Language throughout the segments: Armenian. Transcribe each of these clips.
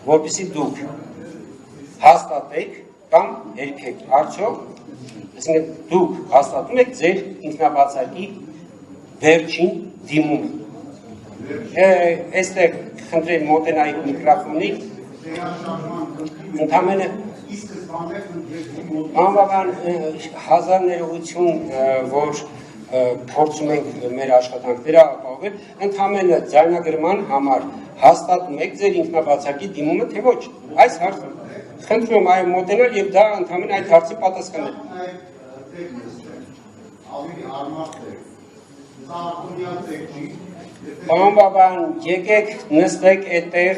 որպեսզի դուք հաստատեք կամ երգեք, արդյոք, այսինքն դուք հաստատում եք ձեր ինքնաբացակի վերջին դիմումը։ Այստեղ խնդրեմ մոտենայիք միկրոֆոնին, ընդամենը անվավան հազար ներողություն, որ փորձում ենք մեր աշխատանքները ապահովել, ընդամենը ձայնագրման համար հաստատում եք ձեր ինքնաբացակի դիմումը, թե ոչ, այս հարցը։ Խնդրում եմ այո մոտենալ եւ դա ընդամենը այդ հարցի պատասխանել։ Պարոն Բաբան, եկեք նստեք այդտեղ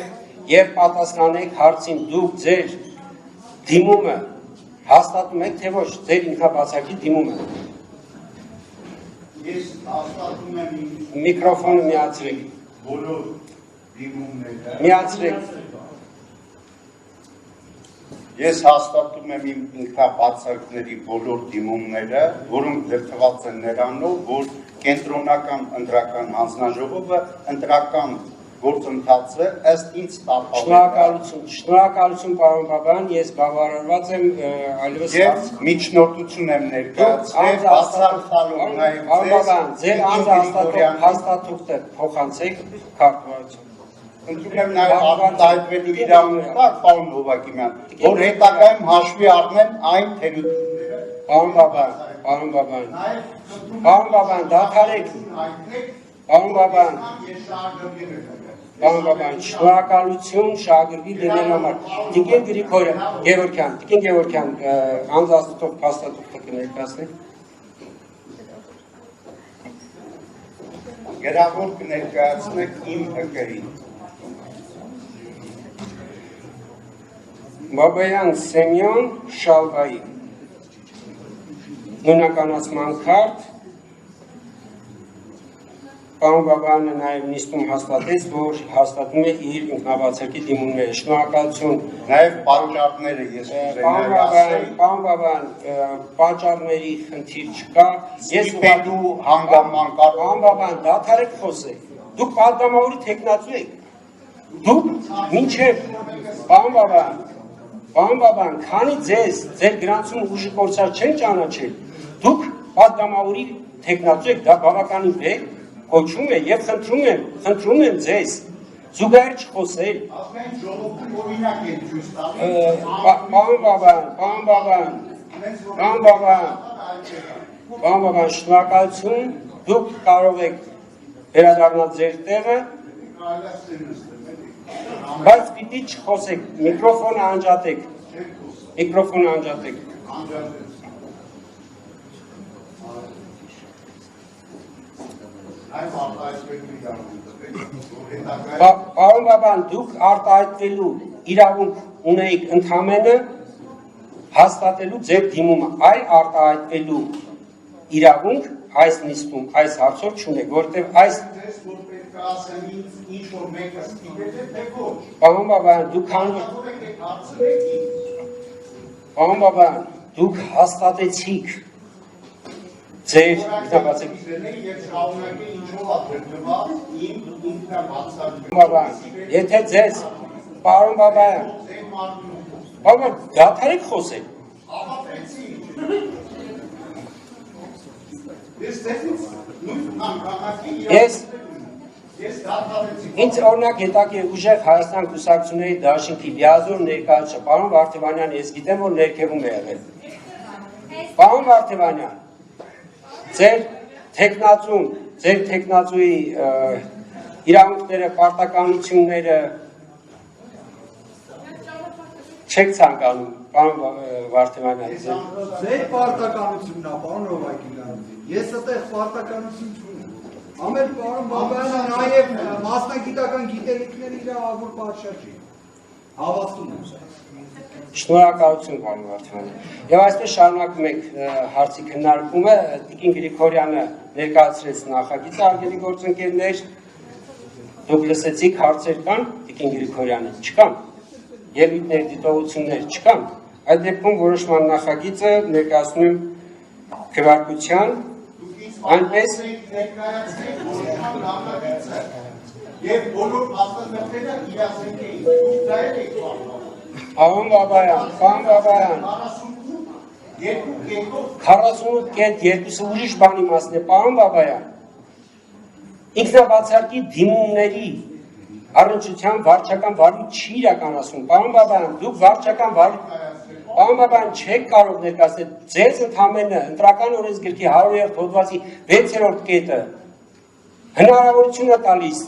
եւ պատասխանեք հարցին, դուք ձեր դիմումը հաստատում եք, թե ոչ, ձեր ինքնաբացակի դիմումը։ Ես հաստատում եմ միկրոֆոնը միացրեք։ Բոլոր դիմումները։ Միացրեք։ Ես հաստատում եմ իմ ինքնաբացակների բոլոր դիմումները, որոնք դրդված են նրանով, որ կենտրոնական ընտրական հանձնաժողովը ընտրական գործընթացը ըստ ինձ տապալել։ Շնորհակալություն, պարոն Բաբան, ես բավարարված եմ այլևս եւ միջնորդություն եմ ներկայացրել, բացարձակելով նաեւ ձեր հաստատուկը փոխանցեք քարտուղարություն։ Ընդունում եմ նաև արտահայտվելու իրավունք կա, պարոն Հովակիմյան, որ հետագայում հաշվի առնեն այն թերությունները։ Պարոն Բաբան, դադարեք։ Պարոն Բաբան, շնորհակալություն շահագրգիռ լինելու համար։ Տիկին Գևորգյան, անձնաստուտով փաստաթուղթը կներկայացնեք։ Գրավոր կներկայացնեք իմ ՀԿ-ին։ Բաբայան Սեմյոն Շալվայի նույնականացման քարտ պարոն Բաբայանը նաև նիստում հաստատեց, որ հաստատում է իր ինքնաբացակի դիմումները։ Շնորհակալություն։ Նաև պատճառները ես Պարոն Բաբան, պատճառների խնդիր չկա։ Ես ուղղելու հանգաման կար։ Պարոն Բաբան, դադարեք խոսեք։ Դուք պատգամավորի թեկնածու եք։ Դուք մինչև Պարոն Բաբան, քանի ձեր գրանցում ուժի կորցած չեն ճանաչել, դուք պատգամավորի թեկնածու եք, դա բավականին վեհ կոչում է եւ խնդրում եմ ձեզ զուգահեռ չխոսել։ Պարոն Բաբան, շնորհակալություն, դուք կարող եք վերադառնալ ձեր տեղը, բայց պիտի չխոսեք, միկրոֆոնը անջատեք։ Պարոն Բաբան, դուք արտահայտվելու իրավունք ունեիք ընդամենը հաստատելու ձեր դիմումը, այլ արտահայտվելու իրավունք այս նիստում, այս հարցով չունեք, որտեղ այս Պարոն Բաբան, դուք հաստատեցիք ձեր ինքնաբացակի եթե ձեզ Պարոն Բաբան, դադարեք խոսել։ Ինձ օրինակ հետաքրքիր ուժեղ Հայաստան կուսակցությունների դաշինքի լիազոր ներկայացուցիչ պարոն Վարդևանյան, ես գիտեմ, որ ներքևում է եղել։ Պարոն Վարդևանյան, ձեր թեկնածուի իրավունքները, պարտականությունները չեք ցանկանում, պարոն Վարդևանյան։ Ձեր պարտականությունն է, պարոն Հովակիմյան, ես այդտեղ պարտականություն չունեմ։ Ամեն պարոն Բաբայանը նաև մասնագիտական գիտելիքների իրավավոր պատշաճ է, հավաստում եմ։ Շնորհակալություն, պարոն Վարդևանյան։ Եվ այսպես շարունակում ենք հարցի քննարկումը, Տիկին Գրիգորյանը ներկայացրեց նախագիծը, հարգելի գործընկերներ, դուք լսեցիք հարցեր կան, Տիկին Գրիգորյանը, չկան, ելույթներ, դիտողություններ չկան, այդ դեպքում որոշման նախագիծը ներկայացնում եմ քվեարկության, այնպես Եվ բոլոր մասնագետները իրազեկ էին, դա էլ եք պարոն։ Պարոն Բաբայան, 48 կետ երկուսը ուրիշ բանի մասն է, պարոն Բաբայան։ Ինքնաբացարկի դիմումների առնչության վարչական վարույթ չի իրականացում, պարոն Բաբայան, դուք վարչական վարույթ, պարոն Բաբայան, չեք կարող ներկայացնել, ձեզ ընդամենը ընտրական օրենսգրքի 100-րդ հոդվածի 6-րդ կետը հնարավորություն է տալիս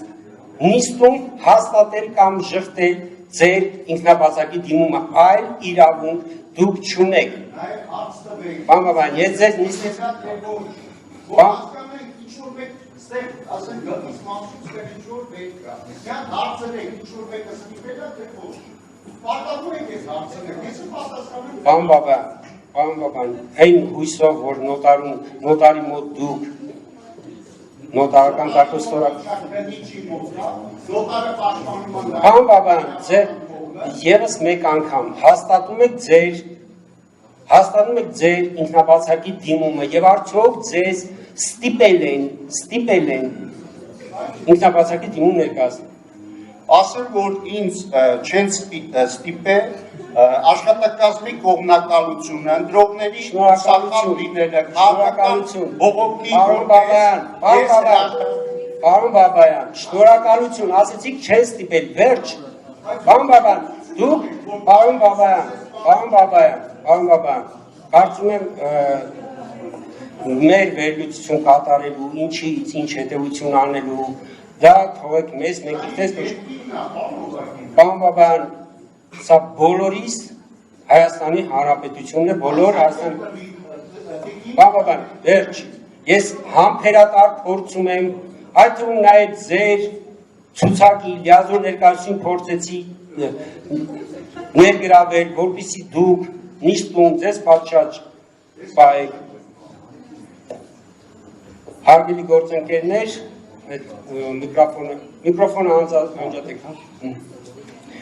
նիստում հաստատել կամ ժխտել ձեր ինքնաբացակի դիմումը, այլ իրավունք դուք չունեք։ Պարոն Բաբայան, ես ձեզ նիստից Պարոն Բաբայան, այն հույսով, որ նոտարի մոտ դուք նոտարական կարգոստորակ Պարոն Բաբայան, ևս մեկ անգամ հաստատում եք ձեր ինքնաբացակի դիմումը եւ արդյոք ձեզ ստիպել են ինքնաբացակի դիմում ներկայացնել։ Ասել, որ ինձ չեն ստիպել աշխատակազմի կողմնակալությունը, ընտրողների սախալ լինելը, քաղաքական բողոքի Պարոն Բաբայան, շնորհակալություն, ասեցիք չեն ստիպել, վերջ։ Պարոն Բաբայան, դուք, պարոն Բաբայան, կարծում եմ մեր վերլուծություն կատարելու, ինչից, ինչ հետևություն անելու, դա թողեք մեզ, մենք իհտես Պարոն Բաբայան, սա բոլորիս Հայաստանի Հանրապետությունն է, բոլոր Հայաստանի Պարոն Բաբայան, վերջ, ես համբերատար փորձում եմ, այդ թվում նաև ձեր ցուցակի լիազոր ներկայացում փորձեցի ներգրավել, որպեսզի դուք նիստում ձեզ պատշաճ պահեք։ Հարգելի գործընկերներ, միկրոֆոնը անջատեք։